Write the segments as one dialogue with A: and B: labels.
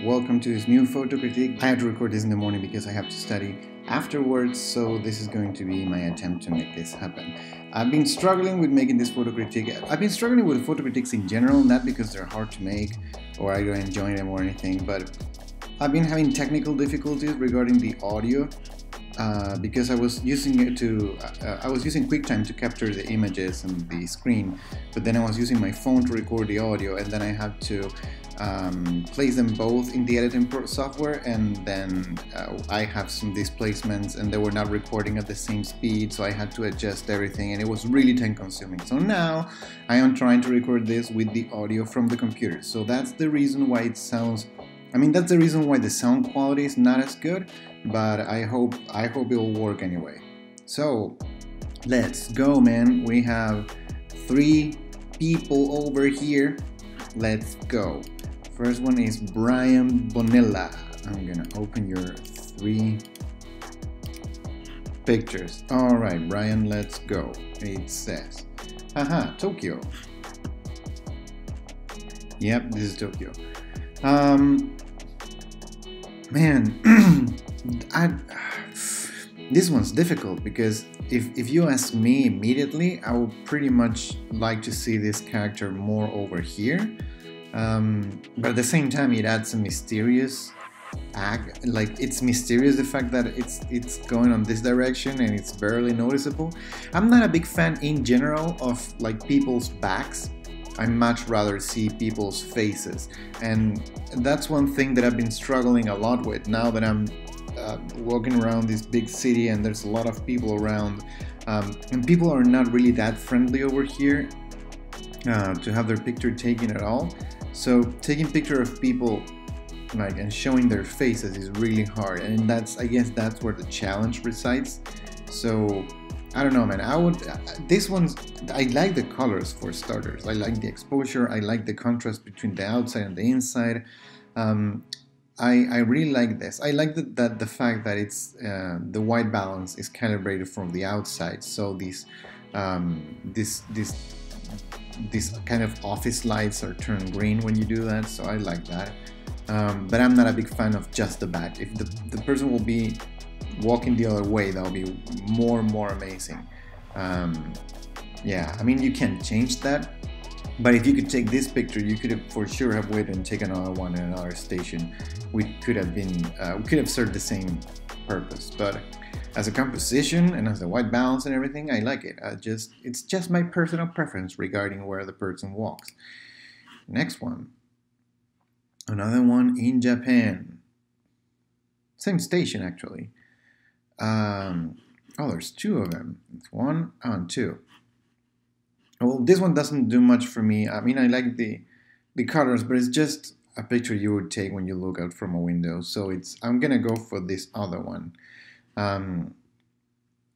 A: welcome to this new photo critique. I had to record this in the morning because I have to study afterwards, so this is going to be my attempt to make this happen. I've been struggling with making this photo critique. I've been struggling with photo critiques in general, not because they're hard to make or I don't enjoy them or anything, but I've been having technical difficulties regarding the audio. Because I was using it to, I was using QuickTime to capture the images and the screen, but then I was using my phone to record the audio, and then I had to place them both in the editing software, and then I have some displacements and they were not recording at the same speed, so I had to adjust everything and it was really time consuming. So now I am trying to record this with the audio from the computer, so that's the reason why it sounds, that's the reason why the sound quality is not as good, but I hope it will work anyway. So let's go, man. We have 3 people over here. Let's go. First one is Brian Bonilla. I'm gonna open your 3 pictures. All right, Brian, let's go. It says, haha, Tokyo. Yep, this is Tokyo. Man, this one's difficult because if you ask me immediately, I would pretty much like to see this character more over here. But at the same time, it adds a mysterious act. Like, it's mysterious the fact that it's going on this direction and it's barely noticeable. I'm not a big fan in general of like people's backs. I much rather see people's faces, and that's one thing that I've been struggling a lot with now that I'm walking around this big city and there's a lot of people around, and people are not really that friendly over here to have their picture taken at all. So taking picture of people like and showing their faces is really hard, and I guess that's where the challenge resides. So I don't know, man. I like the colors for starters. I like the exposure. I like the contrast between the outside and the inside. I really like this. I like that the fact that it's the white balance is calibrated from the outside. So these kind of office lights are turned green when you do that. So I like that. But I'm not a big fan of just the back. If the person will be walking the other way, that would be more amazing. Yeah, you can't change that, but if you could take this picture, you could have for sure have waited and take another one in another station. We could have served the same purpose, but as a composition and as a white balance and everything, I like it. It's just my personal preference regarding where the person walks. Next one, another one in Japan, same station actually. Oh, there's 2 of them. It's 1 and 2. Well, this one doesn't do much for me. I like the colors, but it's just a picture you would take when you look out from a window. So I'm gonna go for this other one. I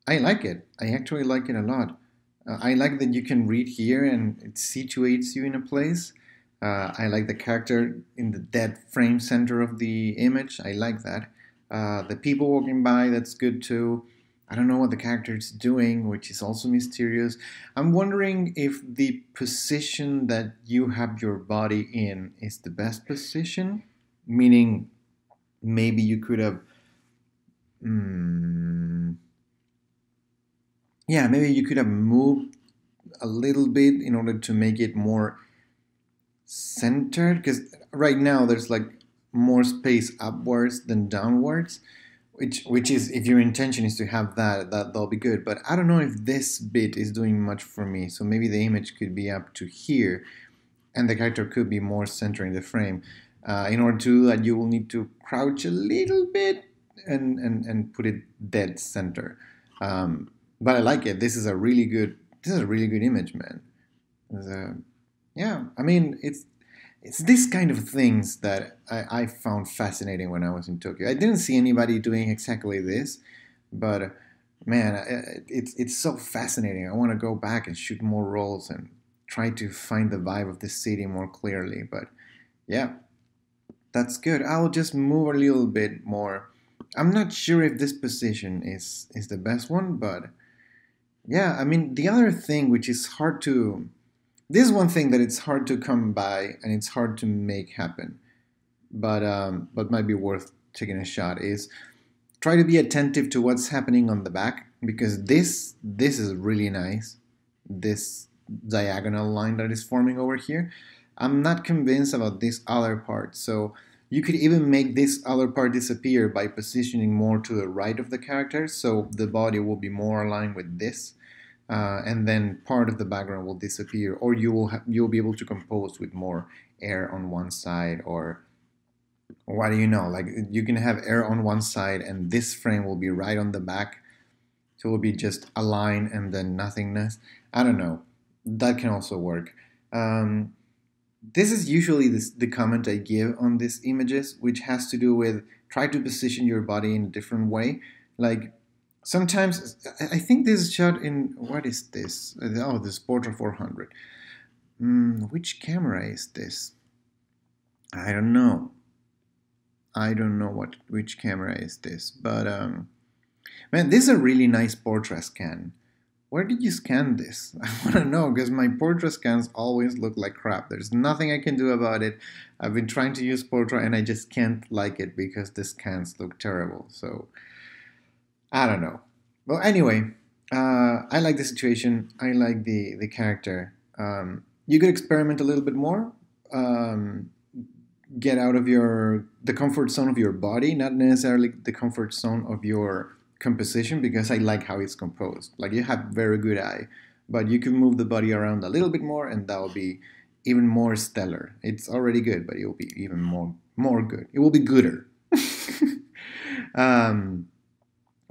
A: like it. I actually like it a lot. I like that you can read here and it situates you in a place. I like the character in the dead frame center of the image. I like that. The people walking by, that's good too. I don't know what the character is doing, which is also mysterious. I'm wondering if the position that you have your body in is the best position, meaning maybe you could have, yeah, maybe you could have moved a little bit in order to make it more centered, because right now there's like more space upwards than downwards, which is, if your intention is to have that'll be good. But I don't know if this bit is doing much for me, so maybe the image could be up to here and the character could be more centering the frame. In order to do that, you will need to crouch a little bit and put it dead center. But I like it. This is a really good image, man. Yeah, it's this kind of things that I found fascinating when I was in Tokyo. I didn't see anybody doing exactly this, but man, it's so fascinating. I want to go back and shoot more rolls and try to find the vibe of the city more clearly. But yeah, that's good. I'll just move a little bit more. I'm not sure if this position is the best one, but yeah, the other thing which is hard to... This is one thing that it's hard to come by and it's hard to make happen. but might be worth taking a shot is try to be attentive to what's happening on the back, because this is really nice. This diagonal line that is forming over here. I'm not convinced about this other part. So you could even make this other part disappear by positioning more to the right of the character, so the body will be more aligned with this, and then part of the background will disappear, or you'll be able to compose with more air on one side, or what do you know? Like you can have air on one side, and this frame will be right on the back, so it will be just a line and then nothingness. I don't know. That can also work. This is usually the comment I give on these images, which has to do with try to position your body in a different way. Like sometimes, I think this is shot in, what is this? Oh, this Portra 400. Which camera is this? I don't know. I don't know which camera is this, but man, this is a really nice Portra scan. Where did you scan this? I want to know, because my Portra scans always look like crap. There's nothing I can do about it. I've been trying to use Portra and I just can't like it because the scans look terrible. So, I don't know. Well, anyway, I like the situation. I like the character. You could experiment a little bit more. Get out of the comfort zone of your body, not necessarily the comfort zone of your composition, because I like how it's composed. Like you have very good eye, but you can move the body around a little bit more and that will be even more stellar. It's already good, but it will be even more good. It will be gooder.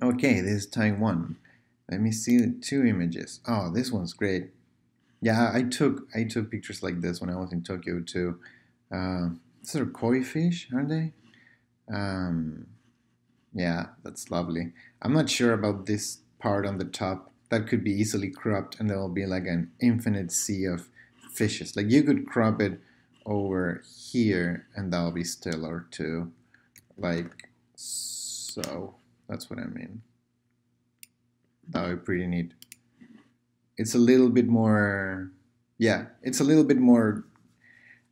A: Okay, this is Taiwan. Let me see the two images. Oh, this one's great. Yeah, I took pictures like this when I was in Tokyo too. These are koi fish, aren't they? Yeah, that's lovely. I'm not sure about this part on the top. That could be easily cropped and there will be like an infinite sea of fishes. Like you could crop it over here and that'll be stellar too. Like so. That's what I mean. That would be pretty neat. It's a little bit more, yeah, it's a little bit more,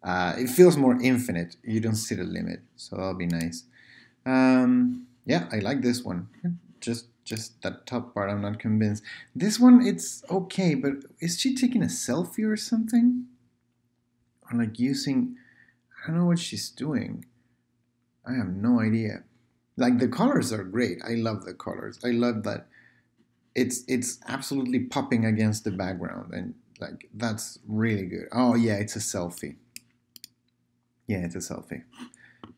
A: it feels more infinite. You don't see the limit, so that'll be nice. Yeah, I like this one. Just that top part, I'm not convinced. This one, it's okay, but is she taking a selfie or something? Or like using, I don't know what she's doing. I have no idea. Like the colors are great. I love the colors. I love that it's absolutely popping against the background, and like that's really good. Oh yeah, it's a selfie. Yeah, it's a selfie.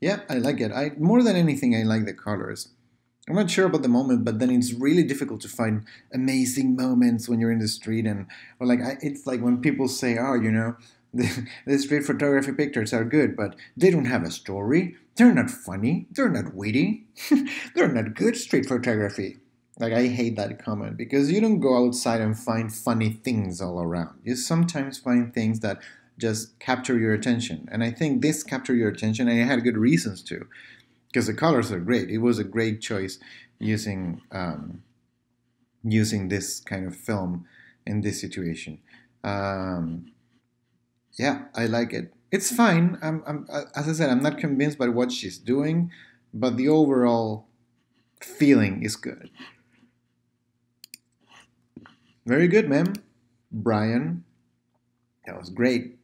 A: Yeah, I like it. More than anything, I like the colors. I'm not sure about the moment, but then it's really difficult to find amazing moments when you're in the street, and or like it's like when people say, "Oh, you know, the street photography pictures are good, but they don't have a story. They're not funny. They're not witty. They're not good street photography." Like I hate that comment, because you don't go outside and find funny things all around. You sometimes find things that just capture your attention, and I think this captured your attention, and it had good reasons to, because the colors are great. It was a great choice using using this kind of film in this situation. Yeah, I like it. It's fine. As I said, I'm not convinced by what she's doing, but the overall feeling is good. Very good, ma'am. Brian. That was great.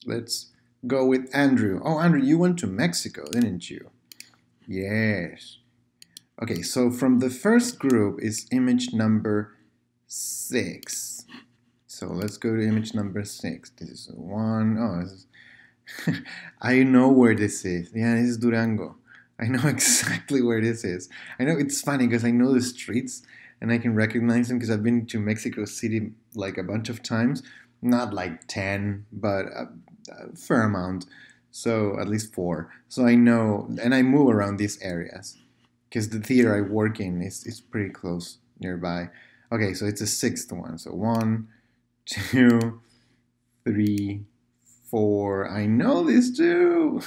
A: Let's go with Andrew. Oh, Andrew, you went to Mexico, didn't you? Yes. Okay, so from the first group is image number 6. So let's go to image number 6. This is one. Oh, this is I know where this is. Yeah, this is Durango. I know exactly where this is. I know it's funny because I know the streets and I can recognize them because I've been to Mexico City like a bunch of times. Not like 10, but a fair amount. So at least 4. So I know, and I move around these areas because the theater I work in is pretty close nearby. Okay, so it's a 6th one. So 1, 2, 3, 4. I know this too.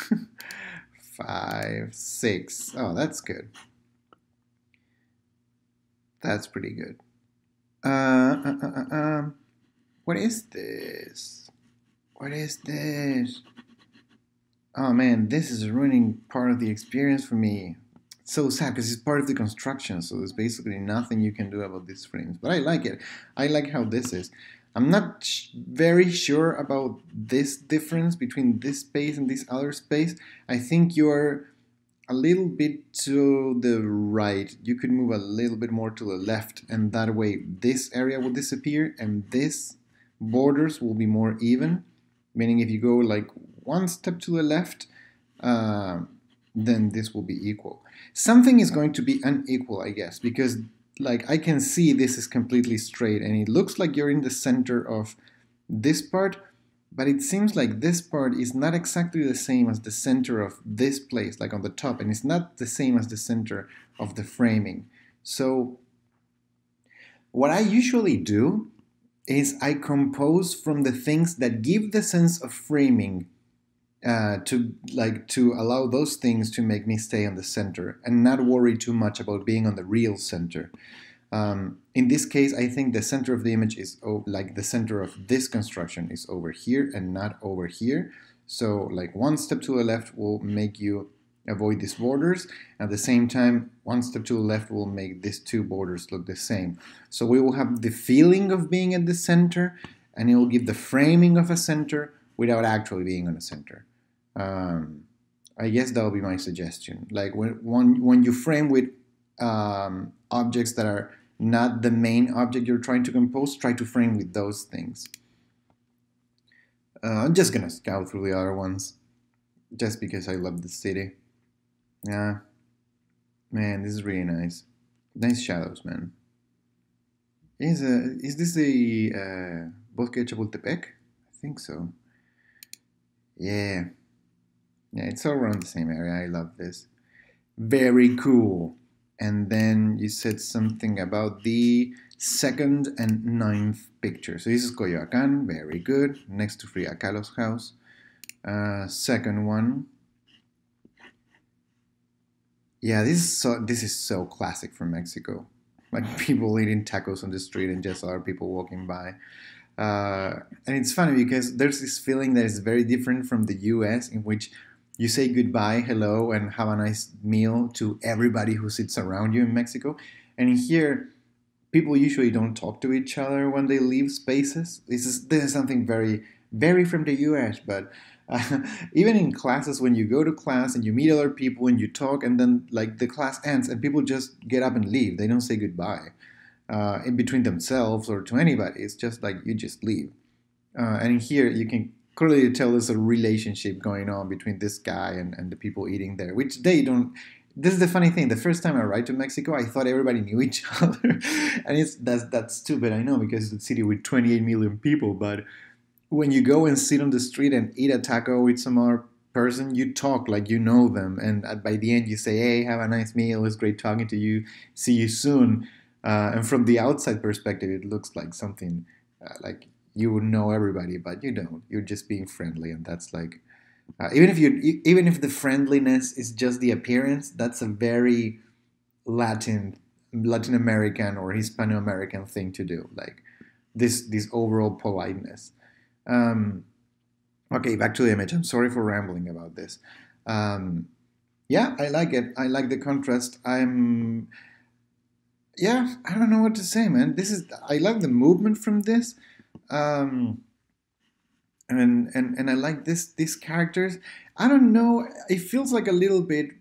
A: 5, 6. Oh, that's good. That's pretty good. What is this? What is this? Oh man, this is ruining part of the experience for me. It's so sad because it's part of the construction, so there's basically nothing you can do about these frames. But I like it. I like how this is. I'm not very sure about this difference between this space and this other space. I think you're a little bit to the right. You could move a little bit more to the left, and that way this area will disappear and this borders will be more even. Meaning if you go like one step to the left, then this will be equal. Something is going to be unequal, I guess, because like I can see this is completely straight and it looks like you're in the center of this part, but it seems like this part is not exactly the same as the center of this place, like on the top, and it's not the same as the center of the framing. So what I usually do is I compose from the things that give the sense of framing to allow those things to make me stay on the center and not worry too much about being on the real center. In this case, I think the center of the image is like the center of this construction is over here and not over here. So like one step to the left will make you avoid these borders. At the same time, one step to the left will make these two borders look the same. So we will have the feeling of being at the center, and it will give the framing of a center without actually being on a center. I guess that will be my suggestion. Like when you frame with objects that are not the main object you're trying to compose, try to frame with those things. I'm just gonna scout through the other ones, just because I love the city. Yeah, man, this is really nice. Nice shadows, man. Is this the Bosque de Chapultepec? I think so. Yeah. Yeah, it's all around the same area. I love this. Very cool. And then you said something about the 2nd and 9th picture. So this is Coyoacán, very good, next to Frida Kahlo's house. Second one. Yeah, this is so classic from Mexico. Like people eating tacos on the street and just other people walking by. And it's funny because there's this feeling that is very different from the US, in which you say goodbye, hello, and have a nice meal to everybody who sits around you in Mexico. And here, people usually don't talk to each other when they leave spaces. This is something very, very from the US, but even in classes, when you go to class and you meet other people and you talk, and then like the class ends and people just get up and leave. They don't say goodbye in between themselves or to anybody. It's just like you just leave. And here you can clearly tell there's a relationship going on between this guy and the people eating there, which they don't. This is the funny thing. The first time I arrived to Mexico, I thought everybody knew each other, and that's stupid. I know, because it's a city with 28 million people. But when you go and sit on the street and eat a taco with some other person, you talk like you know them, and by the end you say, "Hey, have a nice meal. It was great talking to you. See you soon." And from the outside perspective, it looks like something like you would know everybody, but you don't. You're just being friendly, and that's like even if the friendliness is just the appearance, that's a very Latin American or Hispano American thing to do. Like this overall politeness. Okay, back to the image. I'm sorry for rambling about this. Yeah, I like it. I like the contrast. Yeah, I don't know what to say, man. I like the movement from this. And I like these characters. I don't know. It feels like a little bit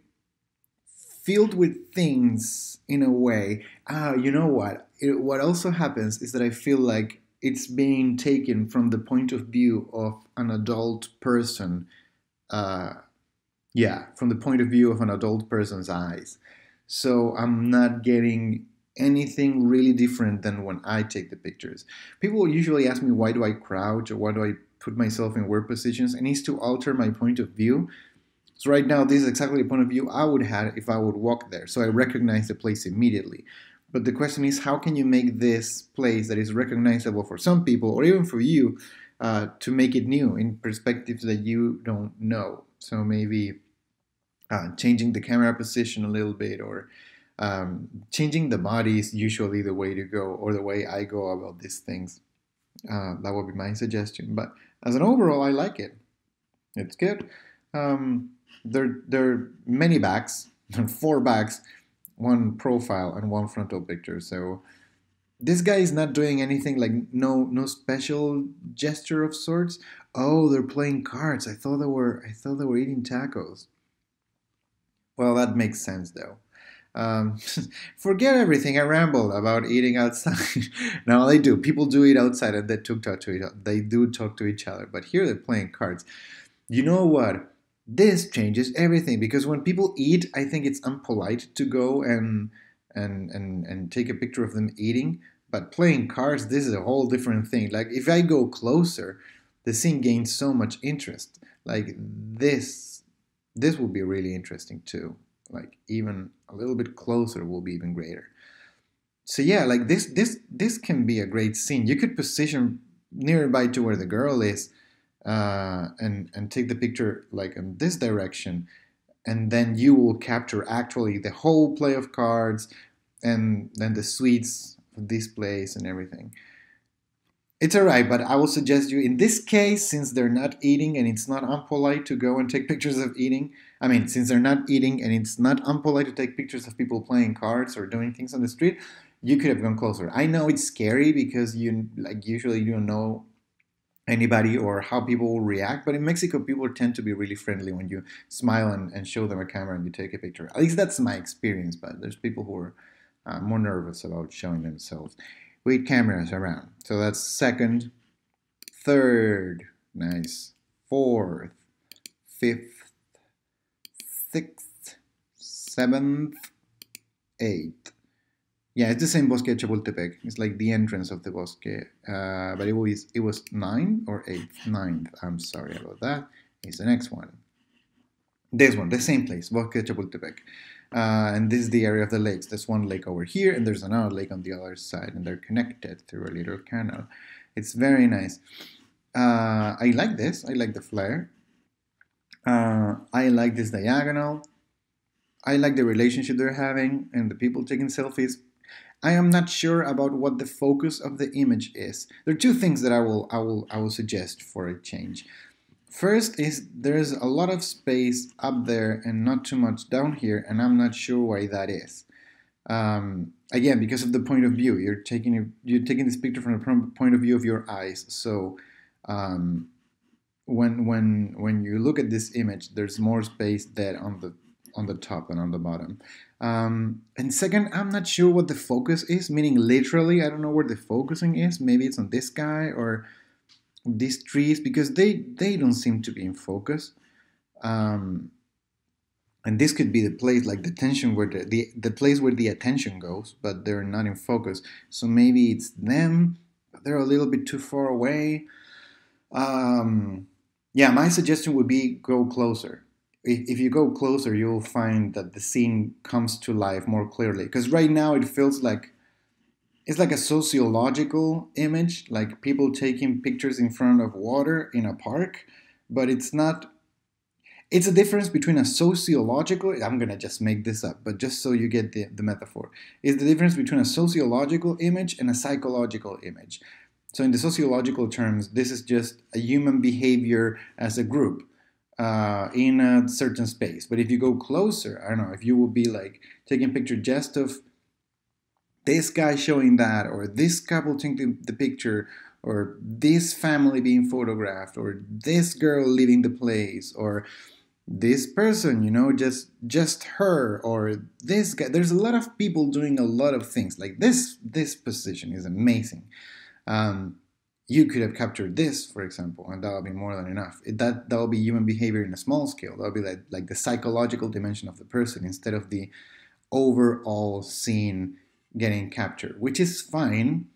A: filled with things in a way. You know what? What also happens is that I feel like it's being taken from the point of view of an adult person. Yeah, from the point of view of an adult person's eyes. So I'm not getting anything really different than when I take the pictures. People usually ask me, why do I crouch, or why do I put myself in weird positions? It needs to alter my point of view. So right now, this is exactly the point of view I would have if I would walk there. So I recognize the place immediately. But the question is, how can you make this place that is recognizable for some people, or even for you, to make it new in perspectives that you don't know? So maybe changing the camera position a little bit, or changing the body is usually the way to go, or the way I go about these things. That would be my suggestion. But as an overall, I like it. It's good. There are many backs, 4 backs, 1 profile, and 1 frontal picture. So this guy is not doing anything, like no special gesture of sorts. Oh, they're playing cards. I thought they were eating tacos. Well, that makes sense though. Um, Forget everything I rambled about eating outside. No, they do. People do eat outside, and talk to each other. They do talk to each other. But here they're playing cards. You know what? This changes everything, because when people eat, I think it's unpolite to go and take a picture of them eating. But playing cards, this is a whole different thing. Like if I go closer, the scene gains so much interest. Like this will be really interesting too. Like even a little bit closer will be even greater. So yeah, like this can be a great scene. You could position nearby to where the girl is, and take the picture like in this direction, and then you will capture actually the whole play of cards, and then the suites of this place and everything. It's alright, but I will suggest you in this case, since they're not eating and it's not unpolite to go and take pictures of eating. I mean, since they're not eating and it's not unpolite to take pictures of people playing cards or doing things on the street, you could have gone closer. I know it's scary because you like usually you don't know anybody or how people will react, but in Mexico, people tend to be really friendly when you smile and show them a camera and you take a picture. At least that's my experience, but there's people who are more nervous about showing themselves with cameras around. So that's second, third, nice, fourth, fifth, sixth, seventh, eighth. Yeah, it's the same Bosque de Chapultepec. It's like the entrance of the bosque. But it was 9 or 8th? 9th. I'm sorry about that. It's the next one. This one, the same place, Bosque de Chapultepec. And this is the area of the lakes. There's one lake over here, and there's another lake on the other side, and they're connected through a little canal. It's very nice. I like this. I like the flare. I like this diagonal. I like the relationship they're having and the people taking selfies. I am not sure about what the focus of the image is. There are 2 things that I will suggest for a change. First is there's a lot of space up there and not too much down here, and I'm not sure why that is. Again, because of the point of view, you're taking this picture from the point of view of your eyes. So when you look at this image, there's more space there on the top and on the bottom. And second, I'm not sure what the focus is, meaning literally, I don't know where the focusing is. Maybe it's on this guy or these trees, because they don't seem to be in focus. And this could be the place, like the tension where the place where the attention goes, but they're not in focus. So maybe it's them, but they're a little bit too far away. Yeah, my suggestion would be go closer. If you go closer, you'll find that the scene comes to life more clearly. Because right now it feels like it's like a sociological image, like people taking pictures in front of water in a park, but it's not. It's a difference between a sociological, I'm going to just make this up, but just so you get the metaphor, is the difference between a sociological image and a psychological image. So in the sociological terms, this is just a human behavior as a group in a certain space. But if you go closer, I don't know, if you will be like taking a picture just of this guy showing that, or this couple taking the picture, or this family being photographed, or this girl leaving the place, or this person, just her, or this guy. There's a lot of people doing a lot of things. Like this position is amazing. You could have captured this, for example, and that would be more than enough. That will be human behavior in a small scale. That will be like the psychological dimension of the person instead of the overall scene getting captured, which is fine.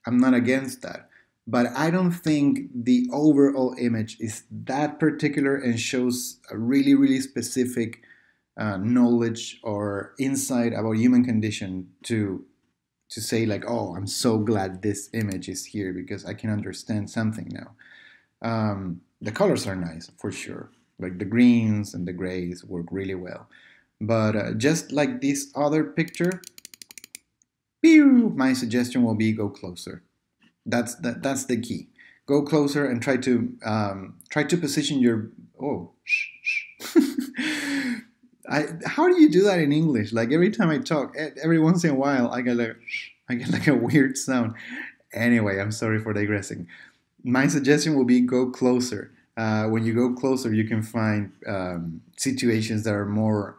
A: I'm not against that. But I don't think the overall image is that particular and shows a really, really specific knowledge or insight about human condition to say like, oh, I'm so glad this image is here because I can understand something now. The colors are nice for sure. Like the greens and the grays work really well. But just like this other picture, my suggestion will be go closer. That's the key. Go closer and try to position your oh. How do you do that in English? Like every time I talk, every once in a while, I get like a weird sound. Anyway, I'm sorry for digressing. My suggestion will be go closer. When you go closer, you can find situations that are more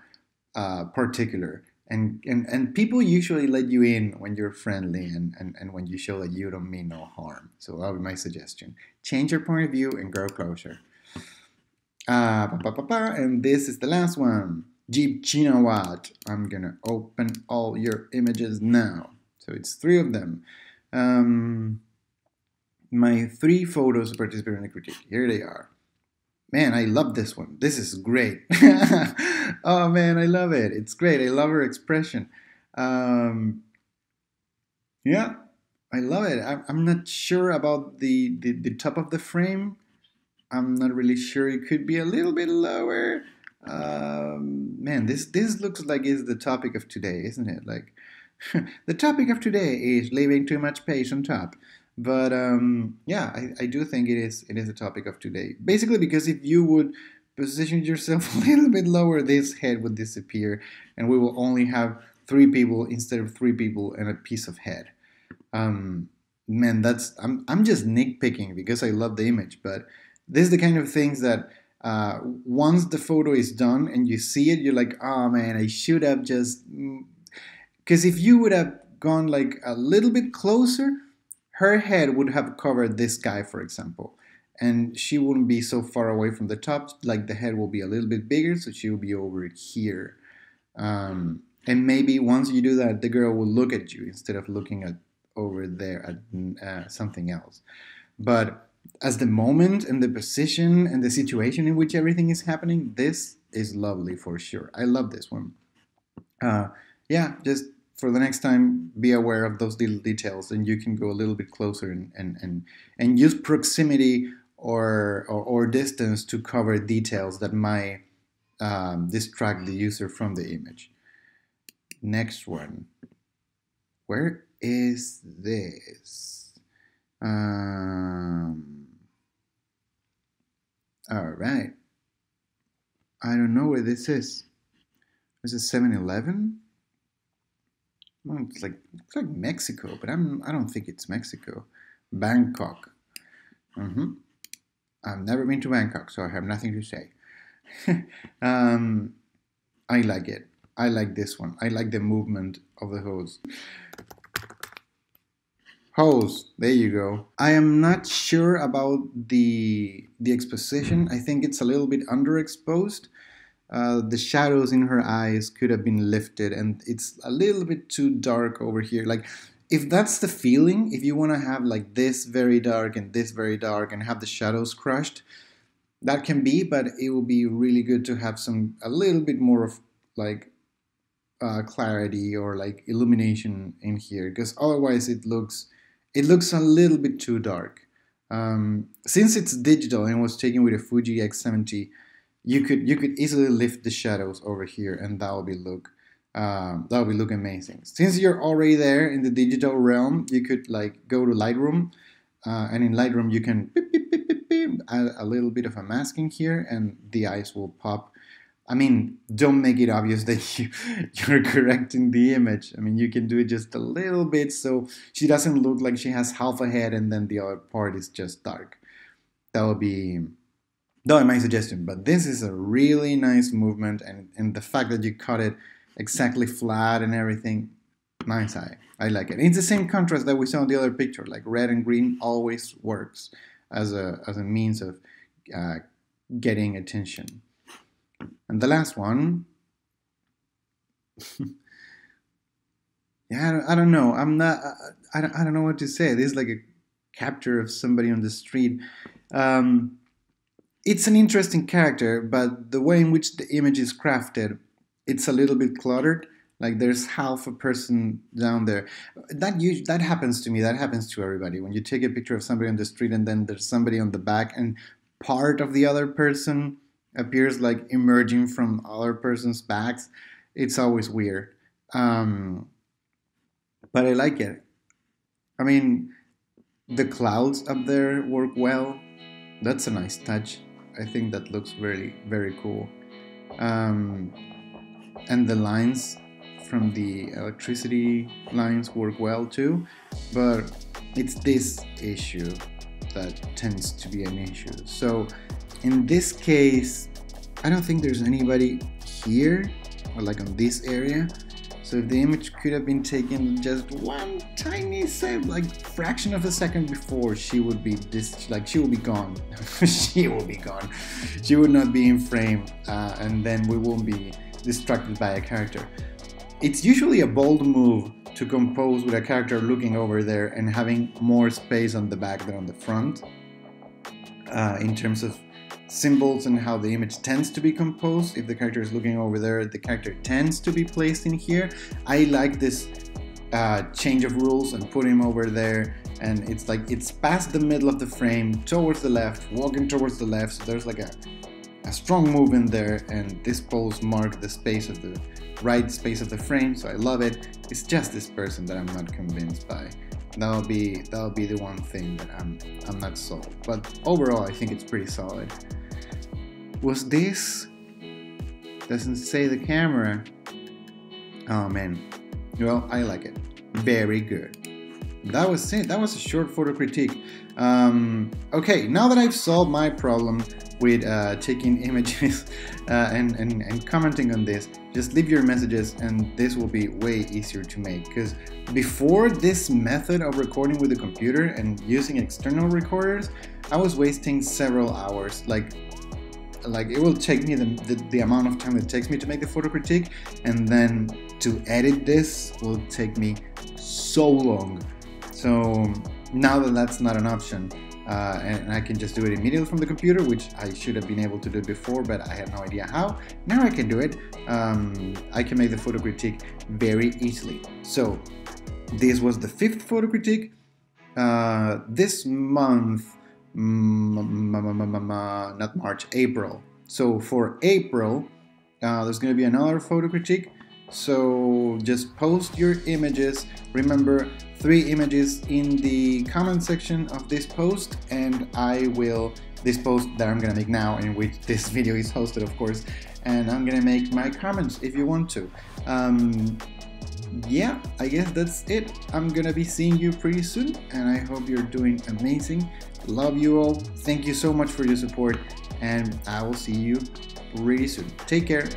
A: particular. And people usually let you in when you're friendly and when you show that you don't mean no harm. So that would be my suggestion. Change your point of view and go closer. And this is the last one. Jeep Chinawat. I'm gonna open all your images now. So it's 3 of them. My 3 photos to participate in the critique. Here they are. Man, I love this one. This is great. Oh man, I love it. It's great. I love her expression. Yeah, I love it. I'm not sure about the top of the frame. I'm not really sure. It could be a little bit lower. Man, this looks like it's the topic of today, isn't it? Like the topic of today is leaving too much space on top. But yeah, I do think it is a topic of today. Basically, because if you would position yourself a little bit lower, this head would disappear, and we will only have 3 people instead of 3 people and a piece of head. Man, I'm just nitpicking because I love the image, but this is the kind of things that once the photo is done and you see it, you're like, oh man, I should have just. Because if you would have gone like a little bit closer, her head would have covered this guy, for example, and she wouldn't be so far away from the top. Like the head will be a little bit bigger, so she will be over here. And maybe once you do that, the girl will look at you instead of looking at over there at something else. But as the moment and the position and the situation in which everything is happening, this is lovely for sure. I love this one. Yeah, just for the next time, be aware of those little details, and you can go a little bit closer and use proximity or distance to cover details that might distract the user from the image. Next one. Where is this? All right. I don't know where this is. Is it 7-Eleven? Well, it's like Mexico, but I don't think it's Mexico. Bangkok. I've never been to Bangkok, so I have nothing to say. I like it. I like this one. I like the movement of the hose. Hose, there you go. I am not sure about the exposition. I think it's a little bit underexposed. The shadows in her eyes could have been lifted, and it's a little bit too dark over here. Like, if that's the feeling, if you want to have like this very dark and this very dark and have the shadows crushed, that can be, but it will be really good to have a little bit more of like clarity or like illumination in here, because otherwise it looks a little bit too dark. Since it's digital and was taken with a Fuji X70, you could easily lift the shadows over here, and that will be look amazing. Since you're already there in the digital realm, you could like go to Lightroom, and in Lightroom you can add a little bit of a masking here, and the eyes will pop. I mean, don't make it obvious that you're correcting the image. I mean, you can do it just a little bit so she doesn't look like she has half a head and then the other part is just dark. That would be my suggestion. But this is a really nice movement, and the fact that you cut it exactly flat and everything, nice eye. I like it. And it's the same contrast that we saw in the other picture. Like red and green always works as a means of getting attention. And the last one, yeah, I don't know. I don't know what to say. This is like a capture of somebody on the street. It's an interesting character, but the way in which the image is crafted, it's a little bit cluttered. Like there's half a person down there. That happens to me. That happens to everybody. When you take a picture of somebody on the street and then there's somebody on the back and part of the other person appears like emerging from other person's backs, it's always weird. But I like it. I mean, The clouds up there work well. That's a nice touch. I think that looks very, very cool. And the lines from the electricity lines work well too, but it's this issue that tends to be an issue. So in this case, I don't think there's anybody here or like on this area. So if the image could have been taken just one tiny fraction of a second before, she would be she will be gone. She will be gone. She would not be in frame, and then we won't be distracted by a character. It's usually a bold move to compose with a character looking over there and having more space on the back than on the front, in terms of symbols and how the image tends to be composed. If the character is looking over there, the character tends to be placed in here. I like this change of rules and put him over there, and it's like it's past the middle of the frame, towards the left, walking towards the left, so there's like a strong move in there, and this pose marks the space of the right space of the frame, so I love it. It's just this person that I'm not convinced by. That'll be the one thing that I'm not sold. But overall, I think it's pretty solid. Was this? Doesn't say the camera. Oh man. Well, I like it. Very good. That was it. That was a short photo critique. Okay, now that I've solved my problem with taking images and commenting on this, just leave your messages and this will be way easier to make, because before this method of recording with the computer and using external recorders, I was wasting several hours. Like it will take me the amount of time it takes me to make the photo critique, and then to edit this will take me so long. So now that that's not an option, and I can just do it immediately from the computer, which I should have been able to do before, but I had no idea how. Now I can do it. I can make the photo critique very easily. So this was the 5th photo critique. This month, not March, April. So for April, there's going to be another photo critique. So just post your images. Remember, 3 images in the comment section of this post, and I will, this post that I'm gonna make now, in which this video is hosted of course, and I'm gonna make my comments if you want to. Yeah, I guess that's it. I'm gonna be seeing you pretty soon, and I hope you're doing amazing. Love you all. Thank you so much for your support, and I will see you pretty soon. Take care.